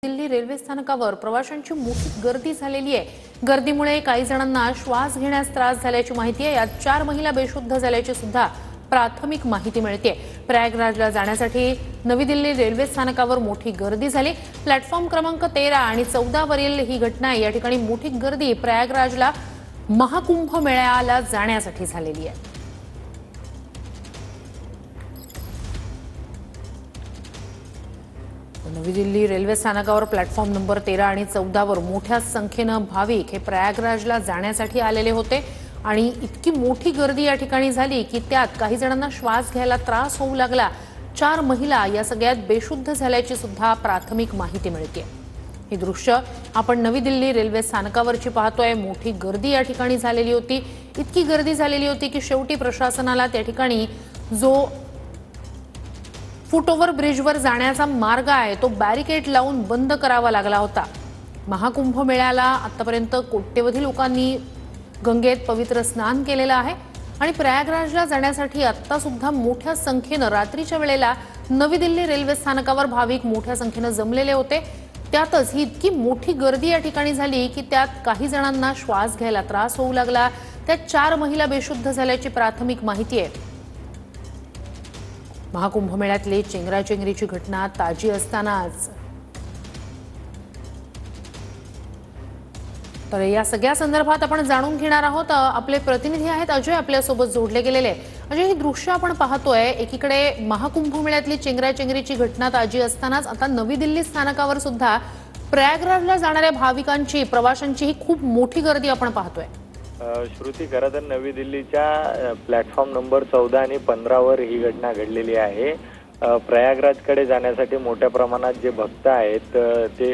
Delhi railway स्थानकावर प्रवाशांची मोठी गर्दी झालेली आहे। गर्दीमुळे काही जणांना श्वास घेण्यास त्रास झाल्याची माहिती आहे। यात 4 महिला बेशुद्ध झाल्याची सुद्धा प्राथमिक माहिती मिळते। प्रयागराजला जाण्यासाठी नवी दिल्ली रेल्वे स्थानकावर मोठी गर्दी झाली। प्लॅटफॉर्म क्रमांक 13 आणि 14 वरील ही घटना आहे। या ठिकाणी मोठी गर्दी प्रयागराजला महाकुंभ मेळ्याला जाण्यासाठी झालेली आहे। नवी दिल्ली रेल्वे स्थानकावर प्लॅटफॉर्म नंबर 13 आणि 14 वर मोठ्या संख्येने भाविक हे प्रयागराजला जाण्यासाठी आलेले होते आणि इतकी मोठी गर्दी या ठिकाणी झाली की त्यात काही जणांना श्वास घ्यायला त्रास होऊ लागला। 4 महिला या सगळ्यात बेशुद्ध झाल्याची सुद्धा प्राथमिक माहिती मिळते। हे दृश्य आपण नवी दिल्ली रेल्वे स्थानकावरची पाहतोय। मोठी गर्दी या ठिकाणी झालेली होती। इतकी गर्दी झालेली होती की शेवटी प्रशासनाला त्या ठिकाणी जो फुटओव्हर ब्रिजवर जाण्याचा मार्ग आहे तो बॅरिकेड लावून बंद करावा लागला होता। महाकुंभ मेळ्याला आतापर्यंत कोट्यवधी लोकांनी गंगेत पवित्र स्नान केलेलं आहे आणि प्रयागराजला जाण्यासाठी आता सुद्धा मोठ्या संख्येने रात्रीच्या वेळेला नवी दिल्ली रेल्वे स्थानकावर भाविक मोठ्या संख्येने जमलेले होते। त्यातच ही इतकी मोठी गर्दी या ठिकाणी झाली की त्यात काही जणांना श्वास घ्यायला त्रास होऊ लागला। त्यात 4 महिला बेशुद्ध झाल्याची प्राथमिक माहिती आहे। महाकुंभ मेळ्यातली चेंगराचेंगरीची घटना ताजी असतानाच तर या सगळ्या संदर्भात आपण जाणून घेणार आहोत। आपले प्रतिनिधी आहेत अजय आपल्या सोबत जोडले गेलेले। अजय, ही दृश्य आपण पाहतोय, एकीकडे महाकुंभ मेळ्यातली चेंगराचेंगरीची घटना ताजी असतानाच आता नवी दिल्ली स्थानकावर सुद्धा प्रयागराजला जाणाऱ्या भाविकांची प्रवाशांची ही खूप मोठी गर्दी आपण पाहतोय। श्रुती, खरं तर नवी दिल्लीच्या प्लॅटफॉर्म नंबर 14 आणि 15 वर ही घटना घडलेली आहे। प्रयागराजकडे जाण्यासाठी मोठ्या प्रमाणात जे भक्त आहेत ते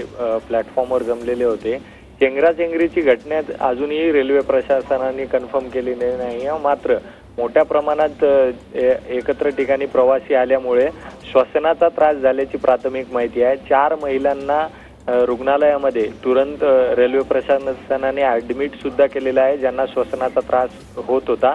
प्लॅटफॉर्मवर जमलेले होते। चेंगराचेंगरीची घटना अजूनही रेल्वे प्रशासनाने कन्फर्म केलेली नाही, मात्र मोठ्या प्रमाणात एकत्र ठिकाणी प्रवासी आल्यामुळे श्वसनाचा त्रास झाल्याची प्राथमिक माहिती आहे। 4 महिलांना रुग्णालयामध्ये तुरंत रेल्वे प्रशासनाने ॲडमिट सुद्धा केलेला आहे, ज्यांना श्वसनाचा त्रास होत होता।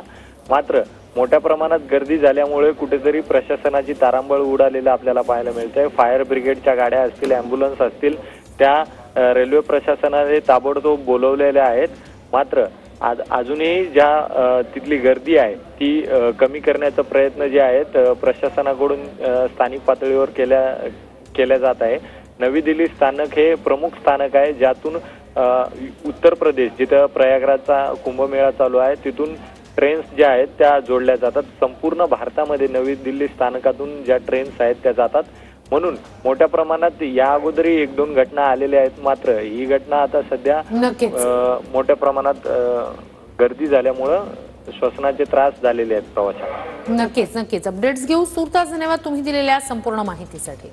मात्र मोठ्या प्रमाणात गर्दी झाल्यामुळे कुठेतरी प्रशासनाची तारांबळ उडालेलं आपल्याला पाहायला मिळतंय। फायर ब्रिगेडच्या गाड्या असतील, ॲम्ब्युलन्स असतील, त्या रेल्वे प्रशासनाने ताबडतोब बोलवलेल्या आहेत। मात्र अजूनही ज्या तिथली गर्दी आहे ती कमी करण्याचा प्रयत्न जे आहेत प्रशासनाकडून स्थानिक पातळीवर केल्या जात आहे। नवी दिल्ली स्थानक हे प्रमुख स्थानक आहे, ज्यातून उत्तर प्रदेश, जिथं प्रयागराजचा कुंभमेळा चालू आहे, तिथून ट्रेन्स ज्या आहेत त्या जोडल्या जातात। संपूर्ण भारतामध्ये नवी दिल्ली स्थानकातून ज्या ट्रेन्स आहेत त्या जातात, म्हणून मोठ्या प्रमाणात या अगोदरही 1-2 घटना आलेल्या आहेत। मात्र ही घटना आता सध्या मोठ्या प्रमाणात गर्दी झाल्यामुळे श्वसनाचे त्रास झालेले आहेत प्रवाशांना। नक्कीच अपडेट्स घेऊ। सुरतास धन्यवाद तुम्ही दिलेल्या संपूर्ण माहितीसाठी।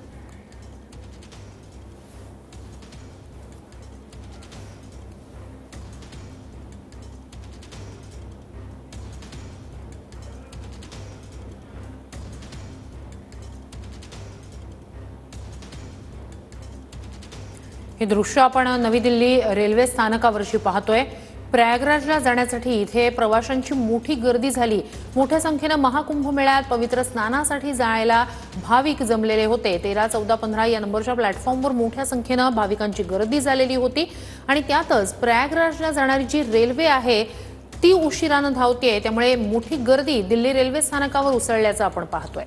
हे दृश्य आपण नवी दिल्ली रेल्वे स्थानकावरची पाहतोय। प्रयागराजला जाण्यासाठी इथे प्रवाशांची मोठी गर्दी झाली। मोठ्या संख्येने महाकुंभ मेळ्यात पवित्र स्नानासाठी जायला भाविक जमलेले होते। 13, 14, 15 या नंबरच्या प्लॅटफॉर्मवर मोठ्या संख्येने भाविकांची गर्दी झालेली होती आणि त्यातच प्रयागराजला जाणारी जी रेल्वे आहे ती उशिराने धावते, त्यामुळे मोठी गर्दी दिल्ली रेल्वे स्थानकावर उसळल्याचं आपण पाहतोय।